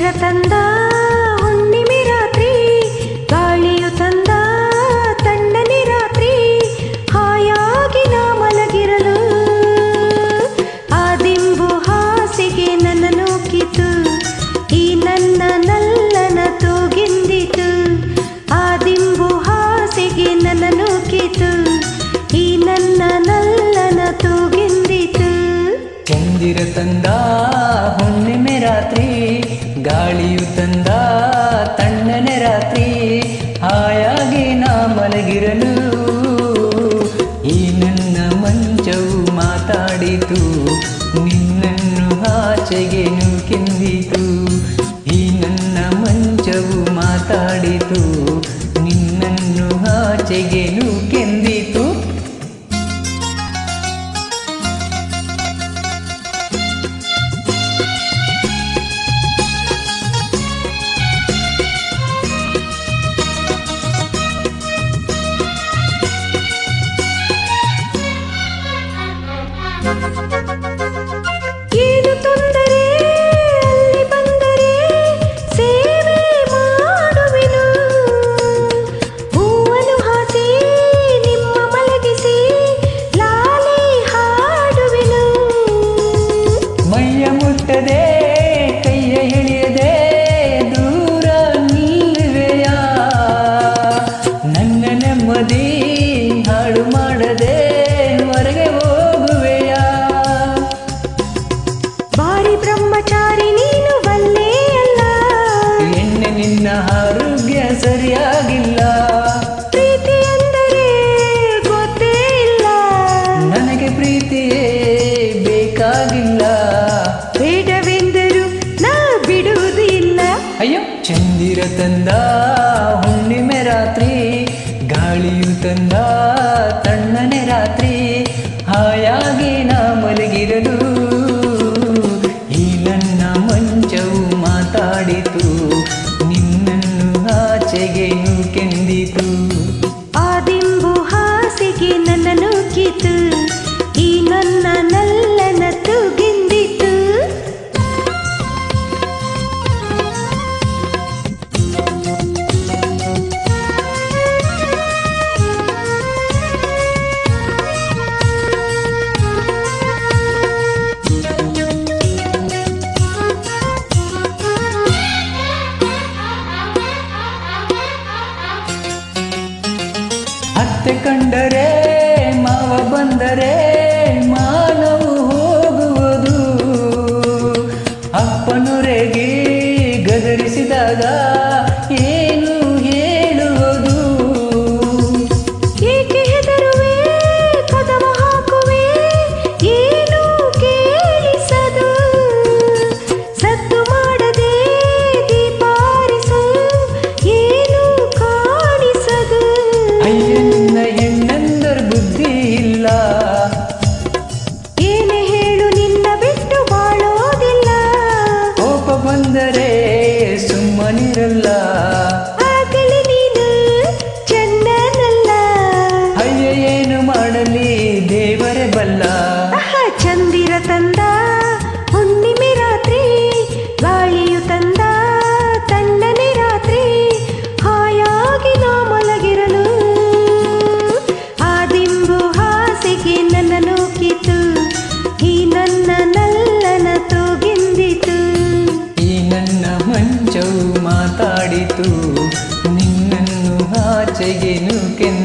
ಚಂದಿರ ತಂದ ಹುಣ್ಣಿಮೆ ರಾತ್ರಿ, ಗಾಳಿಯು ತಂದ ತಣ್ಣನೆ ರಾತ್ರಿ, ಹಾಯಾಗಿ ನಾ ಮಲಗಿರಲು ಆ ದಿಂಬು ಹಾಸಿಗೆ ನನ್ನ ನೂಕಿತು, ಈ ನನ್ನ ನಲ್ಲನ ತೂಗಿಂದಿತು. ಆ ದಿಂಬು ಹಾಸಿಗೆ ನನ್ನ ನೂಕಿತು, ಈ ನನ್ನ ನಲ್ಲನ ತೂಗಿಂದಿತು. ಚಂದಿರ ತಂದ ಹುಣ್ಣಿಮೆ ರಾತ್ರಿ, ಗಾಳಿಯು ತಂದ ತಣ್ಣನೆ ರಾತ್ರಿ, ಹಾಯಾಗಿ ನಾ ಮಲಗಿರಲು ಈ ನನ್ನ ಮಂಚವು ಮಾತಾಡಿತು, ನಿನ್ನನ್ನು ಆಚೆಗೆ ನೂಕೆಂದಿತು. ಈ ನನ್ನ ಮಂಚವು ಮಾತಾಡಿತು, ನಿನ್ನನ್ನು ಆಚೆಗೆ ನೂಕೆಂದಿತು. ಏನು ತೊಂದರೆ ಅಲ್ಲಿ ಬಂದರೆ ಸೇವೆ ಮಾಡುವೆನು, ಹೂವನ್ನು ಹಾಸಿ ನಿಮ್ಮ ಮಲಗಿಸಿ ಲಾಲಿ ಹಾಡುವೆನು. ಮೈಯ ಮುಟ್ಟದೆ ಕೈಯ ಹಿಡಿಯದೆ ದೂರ ನಿಲ್ಲುವೆಯ, ನನ್ನ ನೆಮ್ಮದಿ ಹಾಳು ಮಾಡದೆ ಹೊರಗೆ ಹೋಗುವೆಯ. ಬಾರಿ ಬ್ರಹ್ಮಚಾರಿ ನೀನು ಬಲ್ಲೆ ಅಲ್ಲ, ಎಣ್ಣೆ ನಿನ್ನ ಆರೋಗ್ಯ ಸರಿಯಾಗಿಲ್ಲ. ಪ್ರೀತಿ ಎಂದರೆ ಗೊತ್ತೇ ಇಲ್ಲ, ನನಗೆ ಪ್ರೀತಿಯೇ ಬೇಕಾಗಿಲ್ಲ. ಬೇಡವೆಂದರೂ ನಾ ಬಿಡುವುದು ಇಲ್ಲ. ಅಯ್ಯೋ ಚಂದಿರ ತಂದ ಹುಣ್ಣಿಮೆ ರಾತ್ರಿ, ಗಾಳಿಯು ತಂದ ತಣ್ಣನೆ ರಾತ್ರಿ, ಹಾಯಾಗಿ ನಾ ಮಲಗಿರಲು ಈ ನನ್ನ ಮಂಚವು ಮಾತಾಡಿತು, ನಿನ್ನನ್ನು ಆಚೆಗೆ ನೂಕೆಂದಿತು. ಆ ದಿಂಬು ಹಾಸಿಗೆ ನನ್ನ ನೂಕಿತು, ಈ ನನ್ನ ನಲ್ಲನ ತೂಗಿಂದಿತು. ಅತ್ತೆ ಕಂಡರೆ ಮಾವ ಬಂದರೆ ಮಾನವು ಹೋಗುವುದು, ಅಪ್ಪನುರೆಗೆ ಗದರಿಸಿದಾಗ ಏನು ಹೇಳುವುದು. ಏಕೆ ಹೆದರುವೆ ಕದವ ಹಾಕುವೆ ಏನು ಕೇಳಿಸದು, ಸದ್ದು ಮಾಡದೆ ದೀಪಾರಿಸು ಏನು ಕಾಣಿಸದು. ಅಯ್ಯ ನಿನ್ನ ಹೆಣ್ಣಂದರ ಬುದ್ಧಿ ಇಲ್ಲ, ಏನೇ ಹೇಳು ನಿನ್ನ ಬಿಟ್ಟು ಬಾಳೋದಿಲ್ಲ. ಕೋಪ ಬಂದರೆ ಸುಮ್ಮನಿರಲ್ಲ, ಆಗಲಿ ನೀನು ಚಂದನಲ್ಲ. ಅಯ್ಯ ಏನು ಮಾಡಲಿ ದೇವರೇ ಬಲ್ಲ. ಚಂದಿರ ತಂದ ಹುಣ್ಣಿಮೆ ರಾತ್ರಿ, ಗಾಳಿಯು ತಂದ ತಣ್ಣನೆ ರಾತ್ರಿ, ಹಾಯಾಗಿ ನಾ ಮಲಗಿರಲು ಆ ದಿಂಬು ಹಾಸಿಗೆ ನನ್ನ ನೂಕಿತು, ಈ ನನ್ನ ನಲ್ಲನ ತೂಗಿಂದಿತು. ಈ ನನ್ನ ಮಂಚವು ಮಾತಾಡಿತು, ನಿನ್ನನ್ನು ಆಚೆಗೆ ನೂಕೆಂದಿತು.